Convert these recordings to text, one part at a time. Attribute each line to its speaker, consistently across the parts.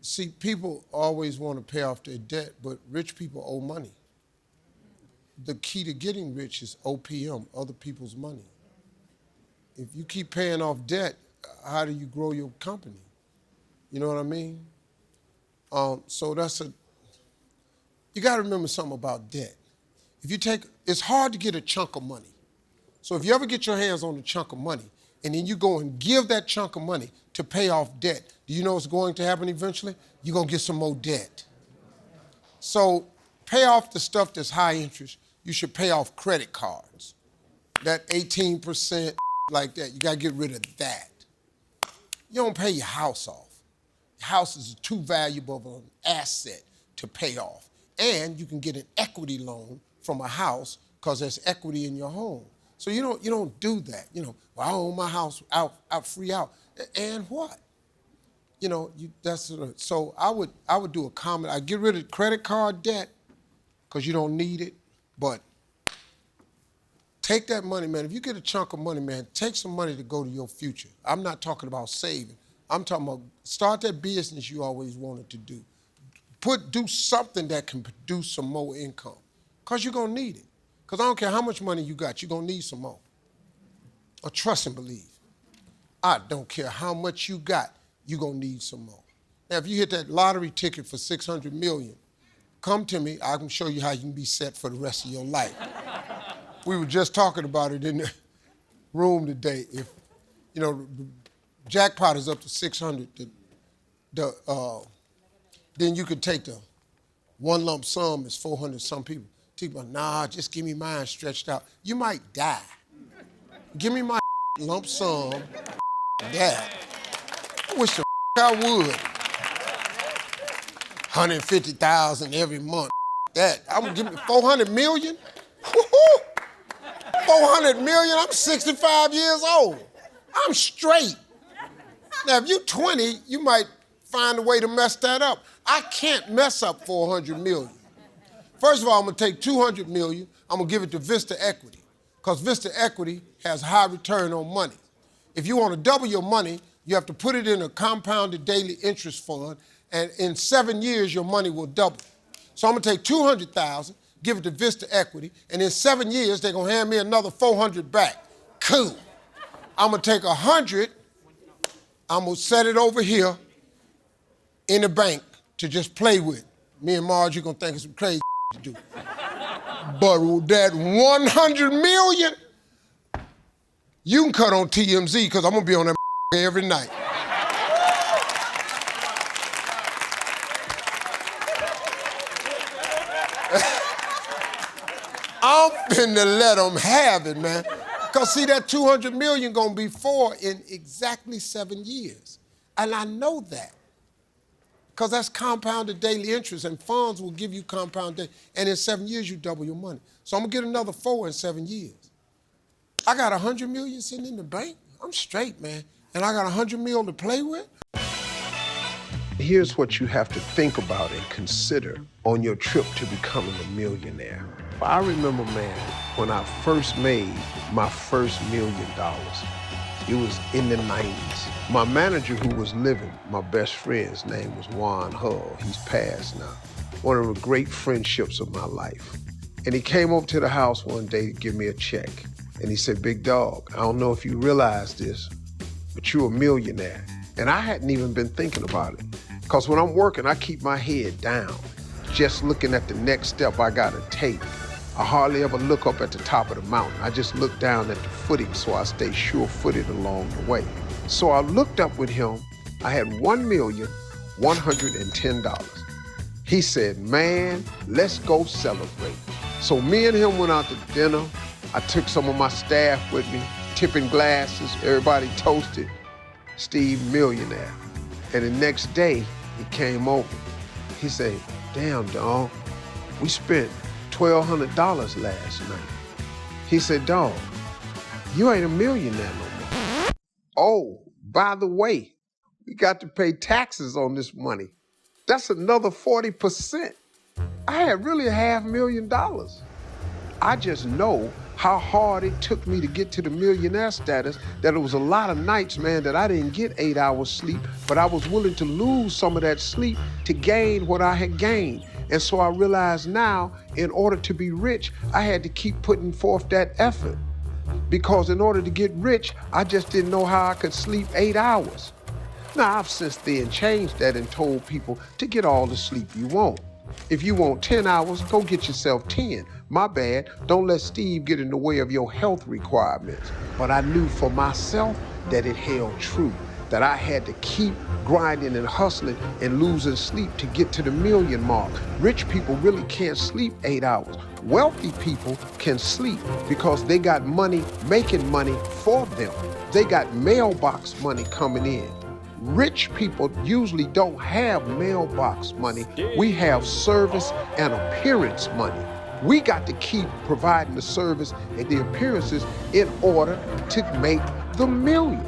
Speaker 1: See, people always want to pay off their debt, but rich people owe money. The key to getting rich is OPM, other people's money. If you keep paying off debt, how do you grow your company? You know what I mean? So you got to remember something about debt. It's hard to get a chunk of money. So if you ever get your hands on a chunk of money, and then you go and give that chunk of money to pay off debt, do you know what's going to happen eventually? You're going to get some more debt. So pay off the stuff that's high interest. You should pay off credit cards. That 18% like that, you got to get rid of that. You don't pay your house off. Your house is too valuable of an asset to pay off. And you can get an equity loan from a house because there's equity in your home. So you don't do that. Well, I own my house out free out. And what? So I would do a comment. I'd get rid of credit card debt because you don't need it, but take that money, man. If you get a chunk of money, man, take some money to go to your future. I'm not talking about saving. I'm talking about start that business you always wanted to do. Do something that can produce some more income because you're going to need it. Because I don't care how much money you got, you're going to need some more. Or trust and believe. I don't care how much you got, you're going to need some more. Now, if you hit that lottery ticket for $600 million, come to me, I can show you how you can be set for the rest of your life. We were just talking about it in the room today. If, the jackpot is up to 600, then you could take the one lump sum is 400 some people. People, nah, just give me mine stretched out. You might die. Give me my lump sum, that. I wish the I would. 150,000 every month, that. I'm gonna give me 400 million? Woo-hoo! 400 million, I'm 65 years old. I'm straight. Now, if you're 20, you might find a way to mess that up. I can't mess up 400 million. First of all, I'm gonna take 200 million, I'm gonna give it to Vista Equity, because Vista Equity has high return on money. If you wanna double your money, you have to put it in a compounded daily interest fund, and in 7 years, your money will double. So I'm gonna take 200,000, give it to Vista Equity, and in 7 years, they're gonna hand me another 400 back. Cool. I'm gonna take 100, I'm gonna set it over here in the bank to just play with. Me and Marge, you're gonna think it's some crazy to do. But that 100 million, you can cut on TMZ, because I'm gonna be on that every night. I'm finna let them have it, man. Because see, that 200 million gonna be in exactly 7 years. And I know that. Because that's compounded daily interest, and funds will give you compounded, and in 7 years, you double your money. So I'm gonna get another 4 in 7 years. I got 100 million sitting in the bank. I'm straight, man. And I got 100 mil to play with. Here's what you have to think about and consider on your trip to becoming a millionaire. I remember, man, when I first made my first $1 million. It was in the 90s. My manager who was living, my best friend's name was Juan Hull. He's passed now. One of the great friendships of my life. And he came over to the house one day to give me a check. And he said, "Big dog, I don't know if you realize this, but you're a millionaire." And I hadn't even been thinking about it. Because when I'm working, I keep my head down, just looking at the next step I gotta take. I hardly ever look up at the top of the mountain. I just look down at the footing so I stay sure-footed along the way. So I looked up with him. I had $1,110. He said, "Man, let's go celebrate." So me and him went out to dinner. I took some of my staff with me, tipping glasses, everybody toasted. Steve, millionaire. And the next day, he came over. He said, "Damn, dog, we spent $1,200 last night." He said, "Dog, you ain't a millionaire no more. Oh, by the way, we got to pay taxes on this money. That's another 40%. I had really $500,000. I just know how hard it took me to get to the millionaire status, that it was a lot of nights, man, that I didn't get 8 hours sleep, but I was willing to lose some of that sleep to gain what I had gained. And so I realized now, in order to be rich, I had to keep putting forth that effort. Because in order to get rich, I just didn't know how I could sleep 8 hours. Now, I've since then changed that and told people to get all the sleep you want. If you want 10 hours, go get yourself 10. My bad, don't let Steve get in the way of your health requirements. But I knew for myself that it held true, that I had to keep grinding and hustling and losing sleep to get to the million mark. Rich people really can't sleep 8 hours. Wealthy people can sleep because they got money making money for them. They got mailbox money coming in. Rich people usually don't have mailbox money. We have service and appearance money. We got to keep providing the service and the appearances in order to make the million.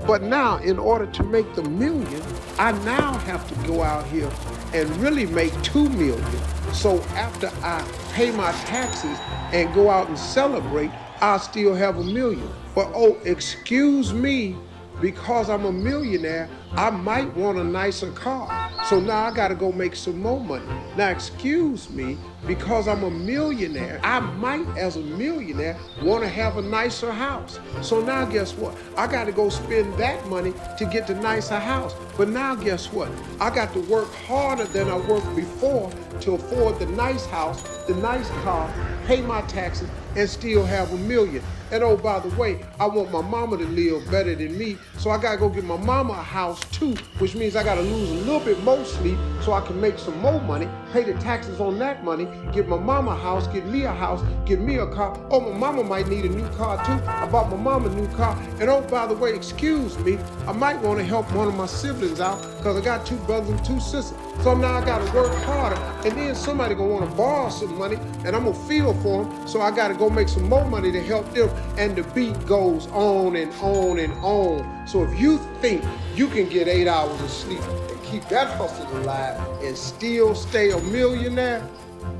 Speaker 1: But now, in order to make the million, I now have to go out here and really make 2 million. So after I pay my taxes and go out and celebrate, I still have $1 million. But oh, excuse me, because I'm a millionaire, I might want a nicer car. So now I gotta go make some more money. Now excuse me, because I'm a millionaire, I might, as a millionaire, wanna have a nicer house. So now guess what? I gotta go spend that money to get the nicer house. But now guess what? I got to work harder than I worked before to afford the nice house, the nice car, pay my taxes, and still have $1 million. And oh, by the way, I want my mama to live better than me, so I gotta go get my mama a house too, which means I gotta lose a little bit more sleep so I can make some more money, pay the taxes on that money, get my mama a house, get me a house, get me a car. Oh, my mama might need a new car too. I bought my mama a new car. And oh, by the way, excuse me, I might wanna help one of my siblings out because I got 2 brothers and 2 sisters. So now I gotta work harder, and then somebody gonna wanna borrow some money, and I'm gonna feel for them, so I gotta go make some more money to help them, and the beat goes on and on and on. So if you think you can get 8 hours of sleep and keep that hustle alive and still stay a millionaire,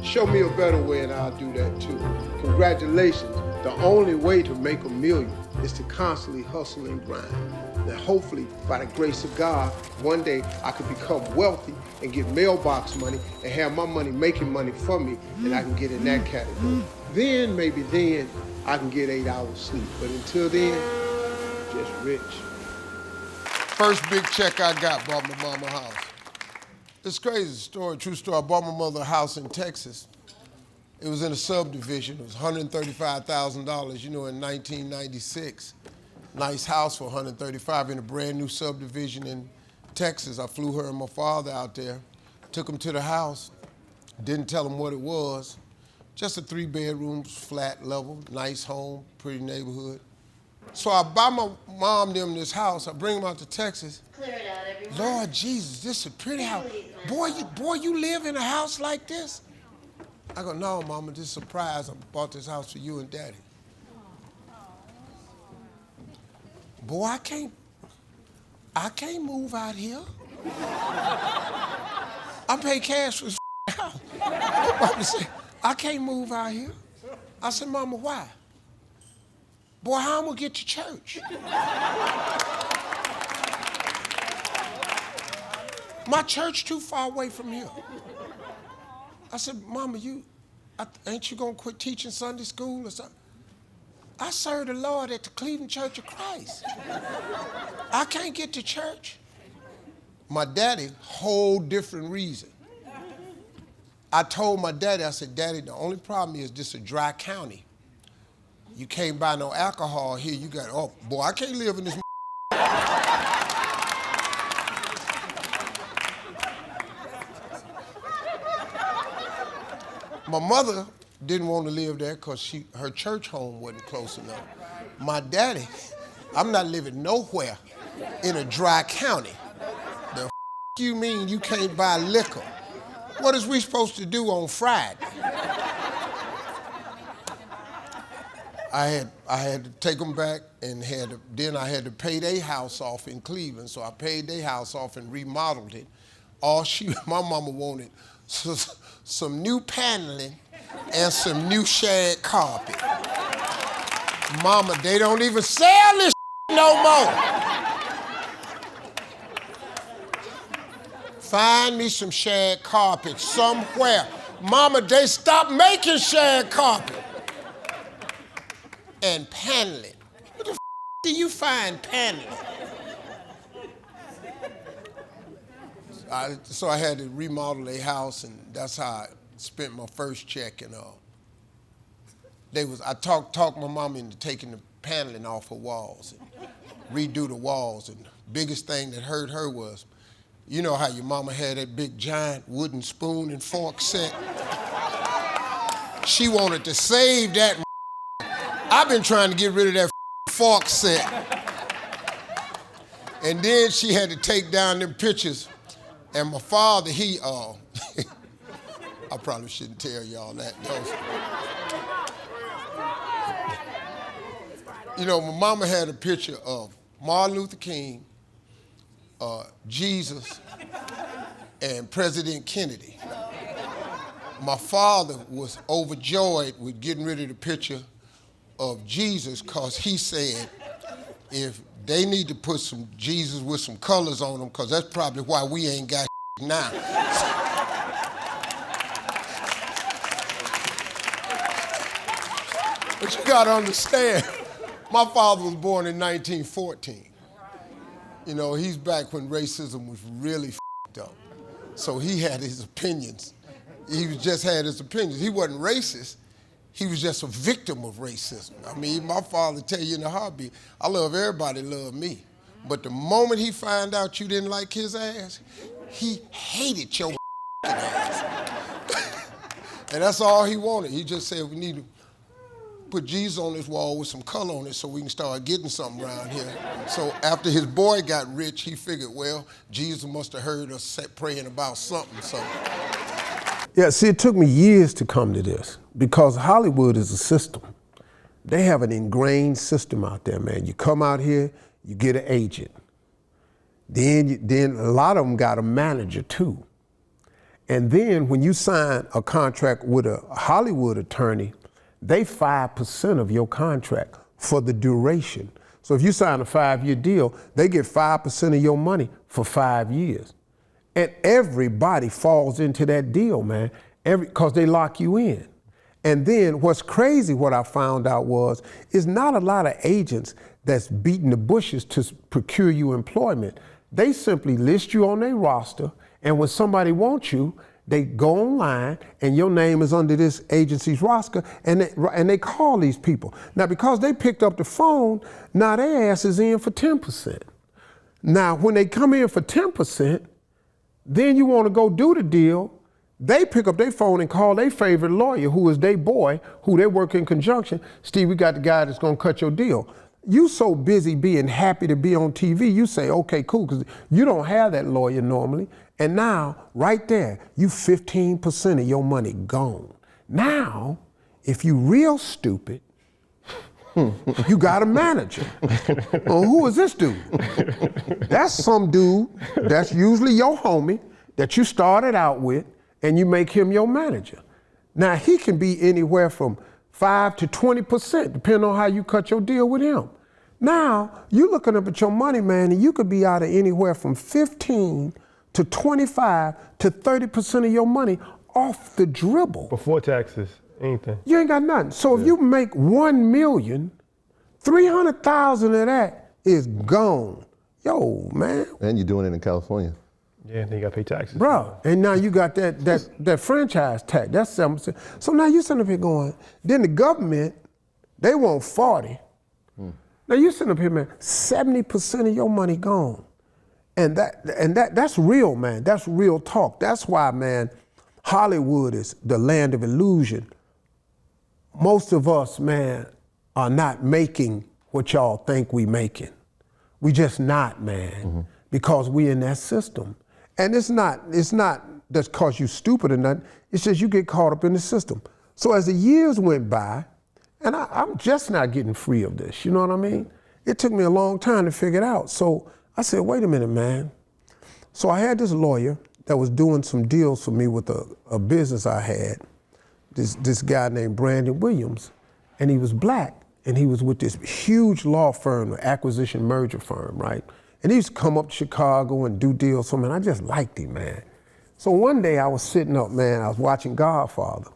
Speaker 1: show me a better way and I'll do that too. Congratulations. The only way to make $1 million is to constantly hustle and grind. Now hopefully, by the grace of God, one day I could become wealthy and get mailbox money and have my money making money for me, and I can get in that category. Then, maybe then, I can get 8 hours sleep. But until then, just rich. First big check I got, bought my mama a house. It's crazy story, true story. I bought my mother a house in Texas. It was in a subdivision. It was $135,000, in 1996. Nice house for $135,000 in a brand new subdivision in Texas. I flew her and my father out there, took them to the house, didn't tell them what it was. Just a 3 bedrooms, flat level, nice home, pretty neighborhood. So I buy my mom them this house. I bring them out to Texas.
Speaker 2: Clear it out, everyone.
Speaker 1: Lord Jesus, this is a pretty house. Boy, you live in a house like this? I go, no, Mama, this is a surprise. I bought this house for you and Daddy. Boy, I can't move out here. I pay cash for this house. Mama said, I can't move out here. I said, Mama, why? Boy, how I'm gonna get to church? My church too far away from here. I said, Mama, ain't you gonna quit teaching Sunday school or something? I serve the Lord at the Cleveland Church of Christ. I can't get to church. My daddy, whole different reason. I told my daddy, I said, Daddy, the only problem is this is a dry county. You can't buy no alcohol here. You got, oh, boy, I can't live in this. My mother didn't want to live there because her church home wasn't close enough. My daddy, I'm not living nowhere in a dry county. The you mean you can't buy liquor? What is we supposed to do on Friday? I had to take them back and then I had to pay their house off in Cleveland. So I paid their house off and remodeled it. My mama wanted some new paneling and some new shag carpet. Mama, they don't even sell this no more. Find me some shag carpet somewhere. Mama, they stopped making shag carpet. And paneling. What the do you find paneling? So I had to remodel a house, and that's how I spent my first check. And I talked my mom into taking the paneling off her walls and redo the walls. And the biggest thing that hurt her was, you know how your mama had that big giant wooden spoon and fork set? She wanted to save that. I've been trying to get rid of that fork set. And then she had to take down them pictures. And my father, I probably shouldn't tell y'all that. You know, my mama had a picture of Martin Luther King, Jesus, and President Kennedy. My father was overjoyed with getting rid of the picture of Jesus because he said if they need to put some Jesus with some colors on them, because that's probably why we ain't got now. But you gotta understand, my father was born in 1914. You know, he's back when racism was really f***ed up. So he had his opinions. He just had his opinions. He wasn't racist. He was just a victim of racism. I mean, my father tell you in a heartbeat, I love everybody, love me. But the moment he found out you didn't like his ass, he hated your ass. And that's all he wanted. He just said, we need to put Jesus on this wall with some color on it so we can start getting something around here. So after his boy got rich, he figured, well, Jesus must have heard us praying about something, so.
Speaker 2: Yeah, see, it took me years to come to this because Hollywood is a system. They have an ingrained system out there, man. You come out here, you get an agent. Then a lot of them got a manager too. And then when you sign a contract with a Hollywood attorney, they 5% of your contract for the duration. So if you sign a 5-year deal, they get 5% of your money for 5 years. And everybody falls into that deal, man, because they lock you in. And then what's crazy, what I found out is not a lot of agents that's beating the bushes to procure you employment. They simply list you on their roster, and when somebody wants you, they go online and your name is under this agency's roster, and they call these people. Now, because they picked up the phone, now their ass is in for 10%. Now, when they come in for 10%, then you want to go do the deal, they pick up their phone and call their favorite lawyer, who is their boy, who they work in conjunction. Steve, we got the guy that's going to cut your deal. You so busy being happy to be on TV, you say, okay, cool, because you don't have that lawyer normally. And now, right there, you 15% of your money gone. Now, if you real stupid, you got a manager. Well, who is this dude? That's some dude that's usually your homie that you started out with, and you make him your manager. Now, he can be anywhere from 5 to 20%, depending on how you cut your deal with him. Now, you looking up at your money, man, and you could be out of anywhere from 15 to 25 to 30% of your money off the dribble.
Speaker 3: Before taxes, anything.
Speaker 2: You ain't got nothing. So if you make 1 million, 300,000 of that is gone. Yo, man.
Speaker 4: And you're doing it in California.
Speaker 3: Yeah, then you gotta pay taxes.
Speaker 2: Bro, and now you got that franchise tax, that's 7%. So now you sitting up here going, then the government, they want 40. Now you sitting up here, man, 70% of your money gone. And that's real, man. That's real talk. That's why, man, Hollywood is the land of illusion. Most of us, man, are not making what y'all think we making. We just not, man, because we in that system. And it's not that's cause you stupid or nothing, it's just you get caught up in the system. So as the years went by, and I'm just not getting free of this, you know what I mean? It took me a long time to figure it out. So I said, wait a minute, man. So I had this lawyer that was doing some deals for me with a business I had, this guy named Brandon Williams, and he was black, and he was with this huge law firm, an acquisition merger firm, right? And he used to come up to Chicago and do deals for me, and I just liked him, man. So one day I was sitting up, man, I was watching Godfather,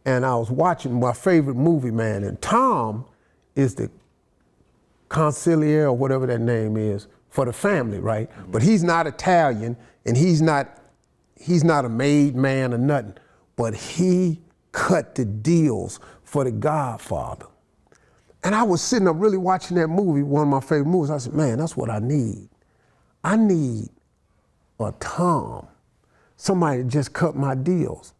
Speaker 2: and I was watching my favorite movie, man, and Tom is the consigliere, or whatever that name is, for the family, right? Mm-hmm. But he's not Italian, and he's not a made man or nothing, but he cut the deals for the Godfather. And I was sitting up really watching that movie, one of my favorite movies. I said, man, that's what I need. I need a Tom, somebody to just cut my deals.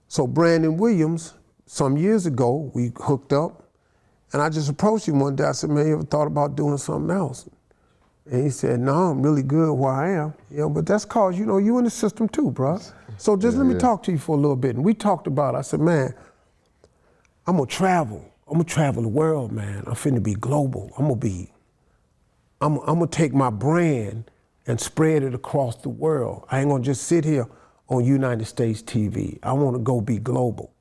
Speaker 2: So Brandon Williams, some years ago, we hooked up, and I just approached him one day. I said, man, you ever thought about doing something else? And he said, no, I'm really good where I am. But that's cause, you in the system too, bro. So just let me talk to you for a little bit. And we talked about it. I said, man, I'm gonna travel. I'm gonna travel the world, man. I'm finna be global. I'm gonna take my brand and spread it across the world. I ain't gonna just sit here on United States TV. I wanna go be global.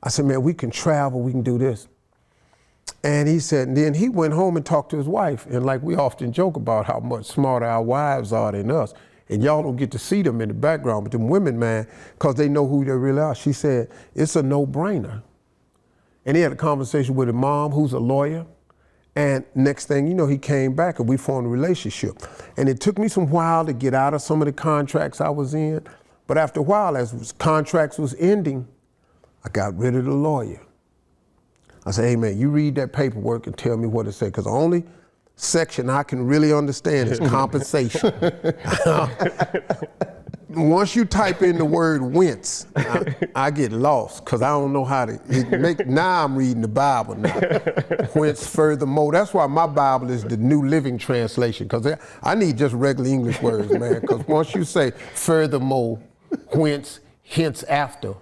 Speaker 2: I said, man, we can travel, we can do this. And he said, and then he went home and talked to his wife. And like we often joke about how much smarter our wives are than us. And y'all don't get to see them in the background, but them women, man, because they know who they really are. She said, it's a no-brainer. And he had a conversation with his mom, who's a lawyer. And next thing you know, he came back and we formed a relationship. And it took me some while to get out of some of the contracts I was in. But after a while, as contracts was ending, I got rid of the lawyer. I said, hey man, you read that paperwork and tell me what it says, because the only section I can really understand is compensation. Once you type in the word wince, I get lost, because I don't know how to, now I'm reading the Bible now. Whence furthermore, that's why my Bible is the New Living Translation, because I need just regular English words, man, because once you say furthermore, whence, hence after,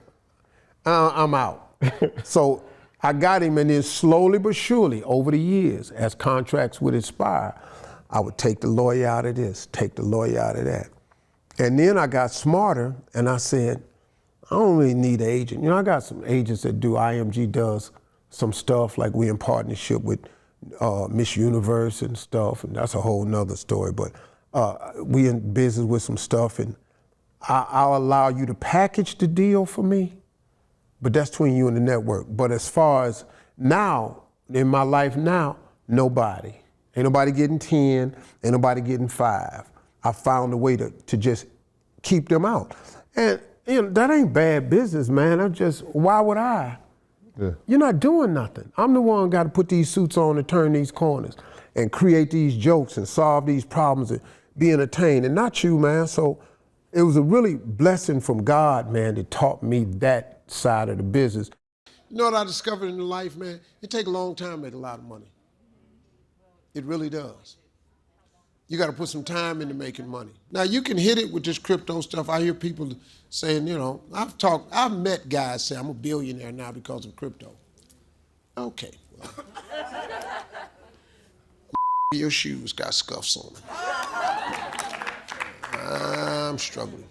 Speaker 2: I'm out. So I got him, and then slowly but surely, over the years, as contracts would expire, I would take the lawyer out of this, take the lawyer out of that. And then I got smarter, and I said, I don't really need an agent. I got some agents that do, IMG does some stuff, like we in partnership with Miss Universe and stuff, and that's a whole nother story, but we in business with some stuff, and I'll allow you to package the deal for me, but that's between you and the network. But as far as now, in my life now, nobody. Ain't nobody getting 10, ain't nobody getting 5. I found a way to just keep them out. And that ain't bad business, man. Why would I? Yeah. You're not doing nothing. I'm the one got to put these suits on and turn these corners and create these jokes and solve these problems and be entertained, and not you, man. So it was a really blessing from God, man, that taught me that side of the business.
Speaker 1: You know what I discovered in life, man? It takes a long time to make a lot of money. It really does. You got to put some time into making money. Now, you can hit it with this crypto stuff. I hear people saying, I've met guys say, I'm a billionaire now because of crypto. Okay. Well, your shoes got scuffs on them. I'm struggling.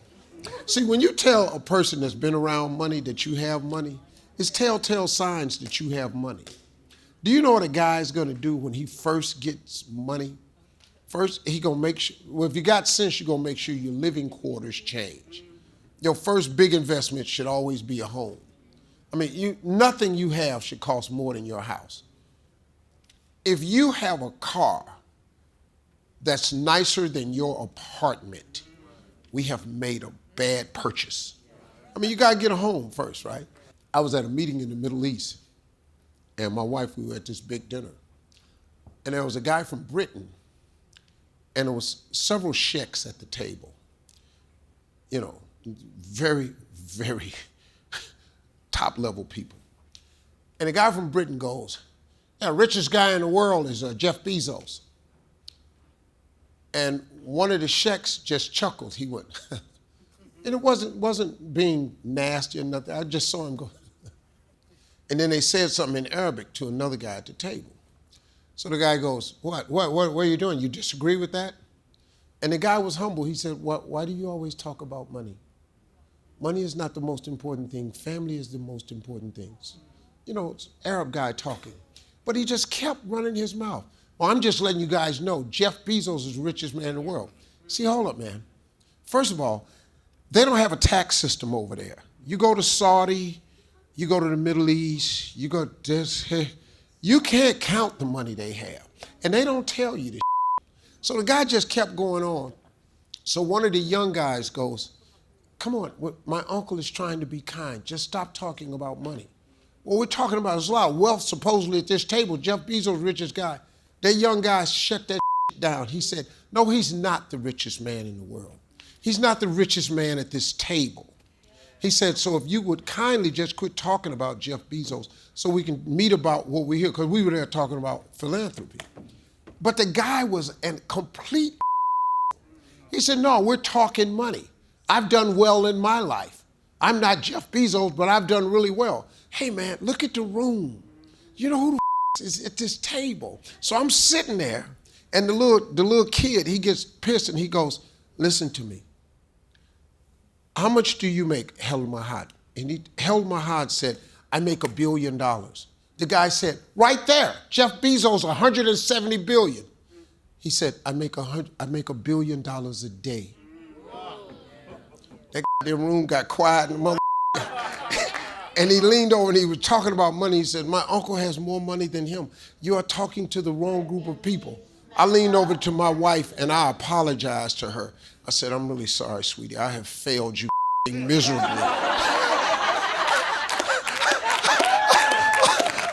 Speaker 1: See, when you tell a person that's been around money that you have money, it's telltale signs that you have money. Do you know what a guy's gonna do when he first gets money? First, he gonna make sure, well, if you got sense, you're gonna make sure your living quarters change. Your first big investment should always be a home. I mean, nothing you have should cost more than your house. If you have a car that's nicer than your apartment, we have made a bad purchase. I mean, you gotta get a home first, right? I was at a meeting in the Middle East, and my wife, we were at this big dinner, and there was a guy from Britain, and there was several sheikhs at the table. Very, very top level people. And the guy from Britain goes, the richest guy in the world is Jeff Bezos. And one of the sheikhs just chuckled. He went, and it wasn't being nasty or nothing. I just saw him go. And then they said something in Arabic to another guy at the table. So the guy goes, what are you doing? You disagree with that? And the guy was humble. He said, why do you always talk about money? Money is not the most important thing. Family is the most important thing. It's Arab guy talking. But he just kept running his mouth. Well, I'm just letting you guys know, Jeff Bezos is the richest man in the world. See, hold up, man. First of all, they don't have a tax system over there. You go to Saudi, you go to the Middle East, you go to this, you can't count the money they have. And they don't tell you this. So the guy just kept going on. So one of the young guys goes, come on, my uncle is trying to be kind. Just stop talking about money. What we're talking about is a lot of wealth supposedly at this table. Jeff Bezos, richest guy. That young guy shut that down. He said, no, he's not the richest man in the world. He's not the richest man at this table. He said, so if you would kindly just quit talking about Jeff Bezos so we can meet about what we're here, because we were there talking about philanthropy. But the guy was a complete He said, no, we're talking money. I've done well in my life. I'm not Jeff Bezos, but I've done really well. Hey, man, look at the room. You know who the is at this table? So I'm sitting there, and the little kid, he gets pissed, and he goes, listen to me. How much do you make, Hel Mahad? And Hel Mahad said, I make $1 billion. The guy said, right there, Jeff Bezos, 170 billion. He said, I make $1 billion a day. That goddamn room got quiet and mother. And he leaned over and he was talking about money. He said, my uncle has more money than him. You are talking to the wrong group of people. I leaned over to my wife and I apologized to her. I said, I'm really sorry, sweetie. I have failed you miserably.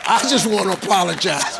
Speaker 1: I just want to apologize.